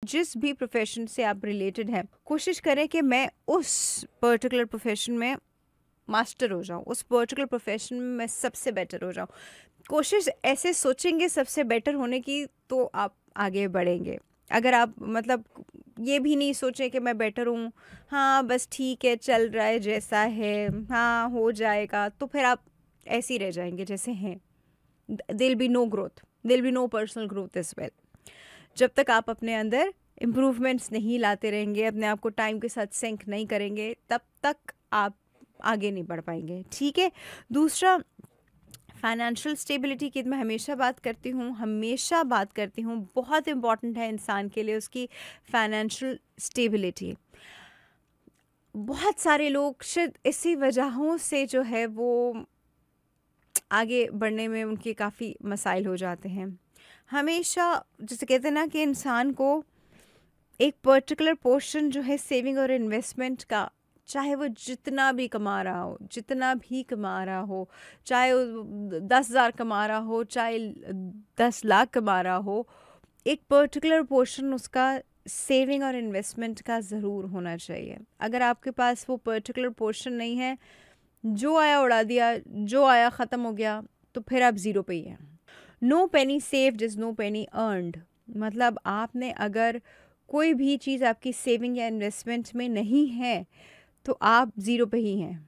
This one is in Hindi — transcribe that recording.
जिस भी प्रोफेशन से आप रिलेटेड हैं, कोशिश करें कि मैं उस पर्टिकुलर प्रोफेशन में मास्टर हो जाऊँ, उस पर्टिकुलर प्रोफेशन में मैं सबसे बेटर हो जाऊँ। कोशिश ऐसे सोचेंगे सबसे बेटर होने की, तो आप आगे बढ़ेंगे। अगर आप मतलब ये भी नहीं सोचें कि मैं बेटर हूँ, हाँ बस ठीक है चल रहा है जैसा है, हाँ हो जाएगा, तो फिर आप ऐसे ही रह जाएंगे जैसे हैं। There be no growth, there be no personal growth as well. जब तक आप अपने अंदर इम्प्रूवमेंट्स नहीं लाते रहेंगे, अपने आप को टाइम के साथ सिंक नहीं करेंगे, तब तक आप आगे नहीं बढ़ पाएंगे। ठीक है। दूसरा, फाइनेंशियल स्टेबिलिटी की मैं हमेशा बात करती हूँ, हमेशा बात करती हूँ, बहुत इम्पॉर्टेंट है इंसान के लिए उसकी फाइनेंशियल स्टेबिलिटी। बहुत सारे लोग शायद इसी वजहों से जो है वो आगे बढ़ने में उनके काफ़ी मसाइल हो जाते हैं। हमेशा जैसे कहते हैं ना कि इंसान को एक पर्टिकुलर पोर्शन जो है सेविंग और इन्वेस्टमेंट का, चाहे वो जितना भी कमा रहा हो, जितना भी कमा रहा हो, चाहे वो 10,000 कमा रहा हो, चाहे 10 लाख कमा रहा हो, एक पर्टिकुलर पोर्शन उसका सेविंग और इन्वेस्टमेंट का ज़रूर होना चाहिए। अगर आपके पास वो पर्टिकुलर पोर्शन नहीं है, जो आया उड़ा दिया, जो आया ख़त्म हो गया, तो फिर आप ज़ीरो पे ही हैं। No penny saved is no penny earned. मतलब आपने अगर कोई भी चीज़ आपकी सेविंग या इन्वेस्टमेंट में नहीं है, तो आप ज़ीरो पे ही हैं।